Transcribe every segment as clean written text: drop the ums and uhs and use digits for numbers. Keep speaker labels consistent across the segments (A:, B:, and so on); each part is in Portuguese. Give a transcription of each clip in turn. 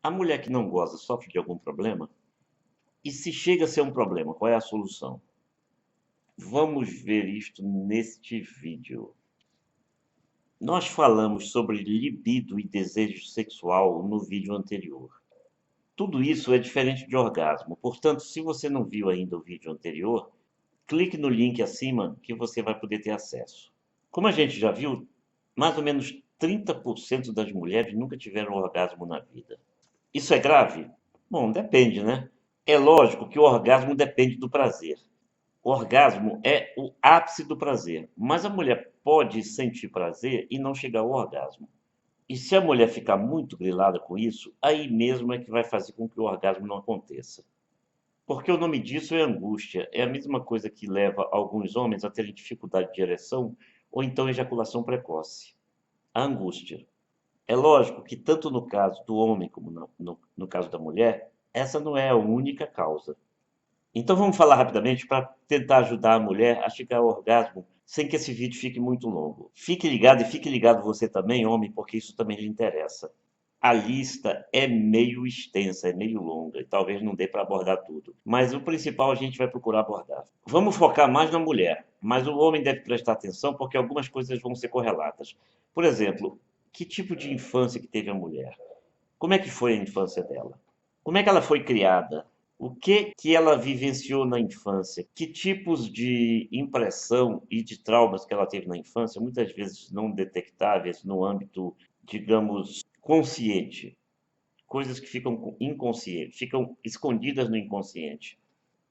A: A mulher que não goza sofre de algum problema? E se chega a ser um problema, qual é a solução? Vamos ver isto neste vídeo. Nós falamos sobre libido e desejo sexual no vídeo anterior. Tudo isso é diferente de orgasmo, portanto, se você não viu ainda o vídeo anterior, clique no link acima que você vai poder ter acesso. Como a gente já viu, mais ou menos 30% das mulheres nunca tiveram orgasmo na vida. Isso é grave? Bom, depende, né? É lógico que o orgasmo depende do prazer. O orgasmo é o ápice do prazer, mas a mulher pode sentir prazer e não chegar ao orgasmo. E se a mulher ficar muito grilada com isso, aí mesmo é que vai fazer com que o orgasmo não aconteça. Porque o nome disso é angústia. É a mesma coisa que leva alguns homens a terem dificuldade de ereção ou então ejaculação precoce. A angústia. É lógico que tanto no caso do homem como no caso da mulher, essa não é a única causa. Então vamos falar rapidamente para tentar ajudar a mulher a chegar ao orgasmo sem que esse vídeo fique muito longo. Fique ligado e fique ligado você também, homem, porque isso também lhe interessa. A lista é meio extensa, é meio longa e talvez não dê para abordar tudo. Mas o principal a gente vai procurar abordar. Vamos focar mais na mulher, mas o homem deve prestar atenção porque algumas coisas vão ser correlatas. Por exemplo, que tipo de infância que teve a mulher? Como é que foi a infância dela? Como é que ela foi criada? O que que ela vivenciou na infância? Que tipos de impressão e de traumas que ela teve na infância, muitas vezes não detectáveis no âmbito, digamos, consciente, coisas que ficam inconscientes, ficam escondidas no inconsciente.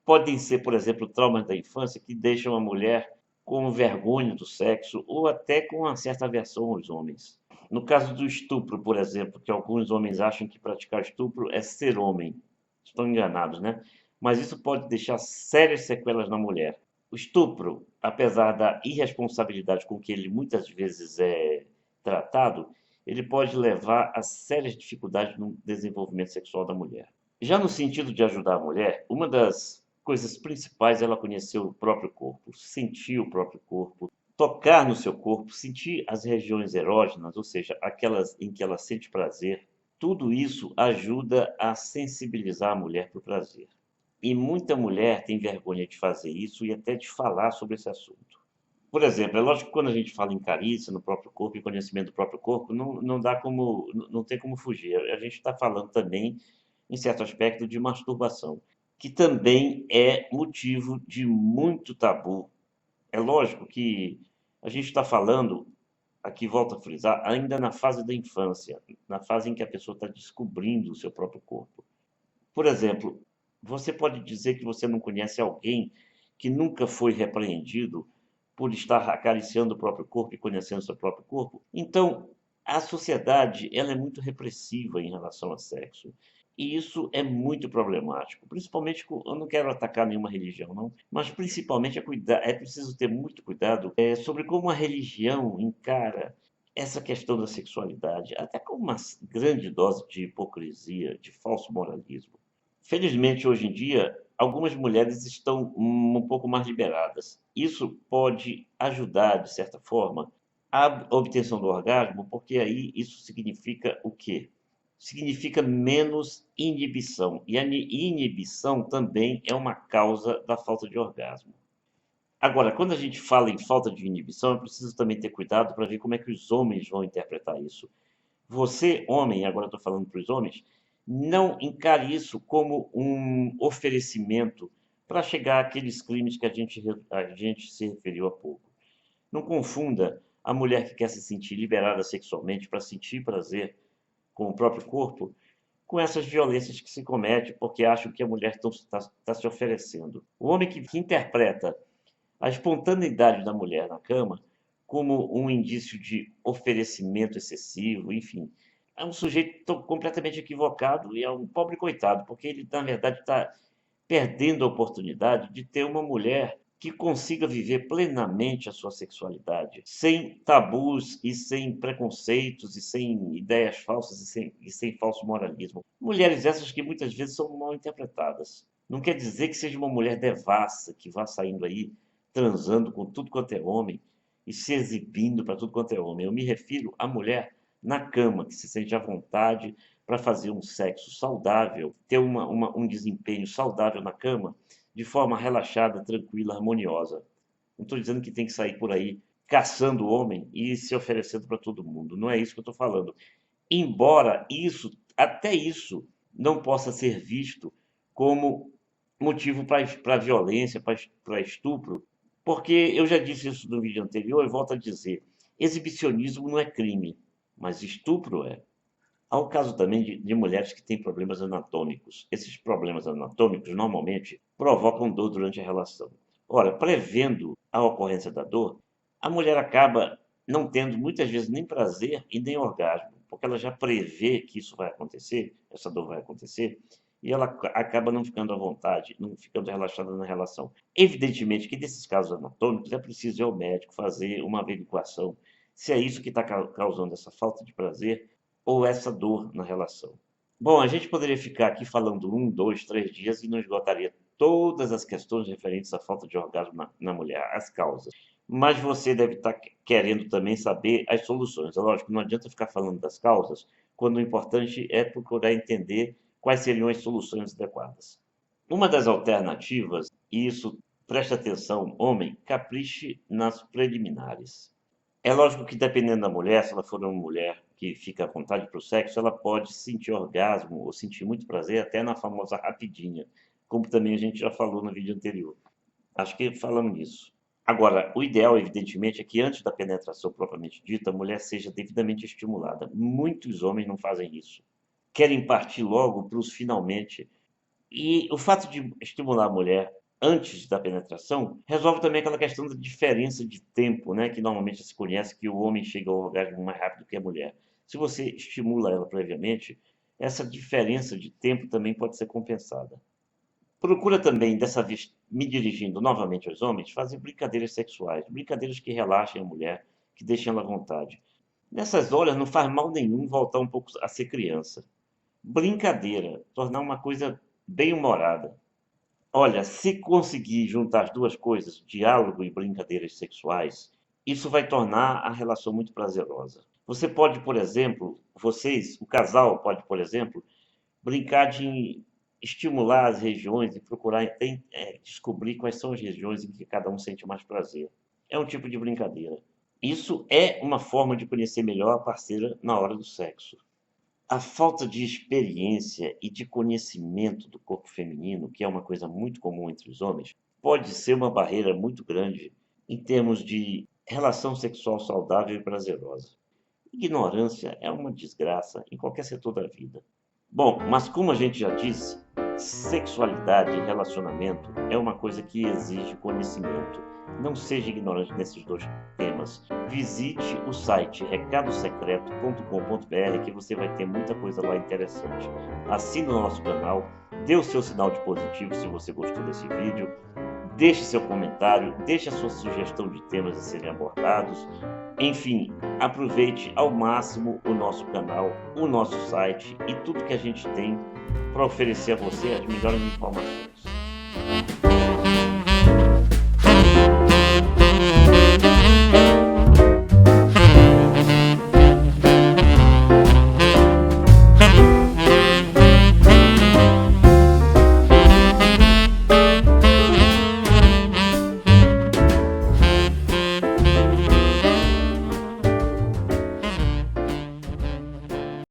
A: Podem ser, por exemplo, traumas da infância que deixam a mulher com vergonha do sexo ou até com uma certa aversão aos homens. No caso do estupro, por exemplo, que alguns homens acham que praticar estupro é ser homem. Estão enganados, né? Mas isso pode deixar sérias sequelas na mulher. O estupro, apesar da irresponsabilidade com que ele muitas vezes é tratado, ele pode levar a sérias dificuldades no desenvolvimento sexual da mulher. Já no sentido de ajudar a mulher, uma das coisas principais é ela conhecer o próprio corpo, sentir o próprio corpo, tocar no seu corpo, sentir as regiões erógenas, ou seja, aquelas em que ela sente prazer. Tudo isso ajuda a sensibilizar a mulher para o prazer. E muita mulher tem vergonha de fazer isso e até de falar sobre esse assunto. Por exemplo, é lógico que quando a gente fala em carícia no próprio corpo e conhecimento do próprio corpo, não dá como, não tem como fugir. A gente está falando também, em certo aspecto, de masturbação, que também é motivo de muito tabu. É lógico que a gente está falando, aqui volto a frisar, ainda na fase da infância, na fase em que a pessoa está descobrindo o seu próprio corpo. Por exemplo, você pode dizer que você não conhece alguém que nunca foi repreendido por estar acariciando o próprio corpo e conhecendo o seu próprio corpo? Então, a sociedade, ela é muito repressiva em relação ao sexo. E isso é muito problemático, principalmente, eu não quero atacar nenhuma religião, não, mas principalmente é preciso ter muito cuidado sobre como a religião encara essa questão da sexualidade, até com uma grande dose de hipocrisia, de falso moralismo. Felizmente, hoje em dia, algumas mulheres estão um pouco mais liberadas. Isso pode ajudar, de certa forma, a obtenção do orgasmo, porque aí isso significa o quê? Significa menos inibição. E a inibição também é uma causa da falta de orgasmo. Agora, quando a gente fala em falta de inibição, é preciso também ter cuidado para ver como é que os homens vão interpretar isso. Você, homem, agora estou falando para os homens, não encare isso como um oferecimento para chegar àqueles crimes que a gente se referiu há pouco. Não confunda a mulher que quer se sentir liberada sexualmente para sentir prazer com o próprio corpo com essas violências que se comete porque acham que a mulher está se oferecendo. O homem que interpreta a espontaneidade da mulher na cama como um indício de oferecimento excessivo, enfim. É um sujeito completamente equivocado e é um pobre coitado, porque ele, na verdade, está perdendo a oportunidade de ter uma mulher que consiga viver plenamente a sua sexualidade, sem tabus e sem preconceitos e sem ideias falsas e sem falso moralismo. Mulheres essas que muitas vezes são mal interpretadas. Não quer dizer que seja uma mulher devassa que vá saindo aí transando com tudo quanto é homem e se exibindo para tudo quanto é homem. Eu me refiro à mulher na cama, que se sente à vontade para fazer um sexo saudável, ter um desempenho saudável na cama, de forma relaxada, tranquila, harmoniosa. Não estou dizendo que tem que sair por aí caçando o homem e se oferecendo para todo mundo. Não é isso que eu estou falando. Embora até isso, não possa ser visto como motivo para violência, para estupro, porque eu já disse isso no vídeo anterior e volto a dizer: exibicionismo não é crime, mas estupro é. Há o caso também de mulheres que têm problemas anatômicos. Esses problemas anatômicos normalmente provocam dor durante a relação. Ora, prevendo a ocorrência da dor, a mulher acaba não tendo muitas vezes nem prazer e nem orgasmo, porque ela já prevê que isso vai acontecer, essa dor vai acontecer, e ela acaba não ficando à vontade, não ficando relaxada na relação. Evidentemente que nesses casos anatômicos é preciso ir ao médico fazer uma averiguação se é isso que está causando essa falta de prazer ou essa dor na relação. Bom, a gente poderia ficar aqui falando 1, 2, 3 dias e não esgotaria todas as questões referentes à falta de orgasmo na mulher, as causas. Mas você deve estar querendo também saber as soluções. É lógico, não adianta ficar falando das causas, quando o importante é procurar entender quais seriam as soluções adequadas. Uma das alternativas, e isso preste atenção, homem, capriche nas preliminares. É lógico que dependendo da mulher, se ela for uma mulher que fica à vontade para o sexo, ela pode sentir orgasmo ou sentir muito prazer até na famosa rapidinha, como também a gente já falou no vídeo anterior. Acho que falamos nisso. Agora, o ideal, evidentemente, é que antes da penetração propriamente dita, a mulher seja devidamente estimulada. Muitos homens não fazem isso. Querem partir logo para os finalmente. E o fato de estimular a mulher antes da penetração resolve também aquela questão da diferença de tempo, né, que normalmente se conhece que o homem chega ao orgasmo mais rápido que a mulher. Se você estimula ela previamente, essa diferença de tempo também pode ser compensada. Procura também, dessa vez me dirigindo novamente aos homens, fazer brincadeiras sexuais, brincadeiras que relaxem a mulher, que deixem ela à vontade. Nessas horas não faz mal nenhum voltar um pouco a ser criança. Brincadeira, tornar uma coisa bem humorada. Olha, se conseguir juntar as duas coisas, diálogo e brincadeiras sexuais, isso vai tornar a relação muito prazerosa. Você pode, por exemplo, o casal pode, por exemplo, brincar de estimular as regiões e procurar descobrir quais são as regiões em que cada um sente mais prazer. É um tipo de brincadeira. Isso é uma forma de conhecer melhor a parceira na hora do sexo. A falta de experiência e de conhecimento do corpo feminino, que é uma coisa muito comum entre os homens, pode ser uma barreira muito grande em termos de relação sexual saudável e prazerosa. Ignorância é uma desgraça em qualquer setor da vida. Bom, mas como a gente já disse, sexualidade e relacionamento é uma coisa que exige conhecimento. Não seja ignorante nesses dois temas. Visite o site recadosecreto.com.br que você vai ter muita coisa lá interessante. Assine o nosso canal, dê o seu sinal de positivo se você gostou desse vídeo, deixe seu comentário, deixe a sua sugestão de temas a serem abordados. Enfim, aproveite ao máximo o nosso canal, o nosso site e tudo que a gente tem para oferecer a você as melhores informações.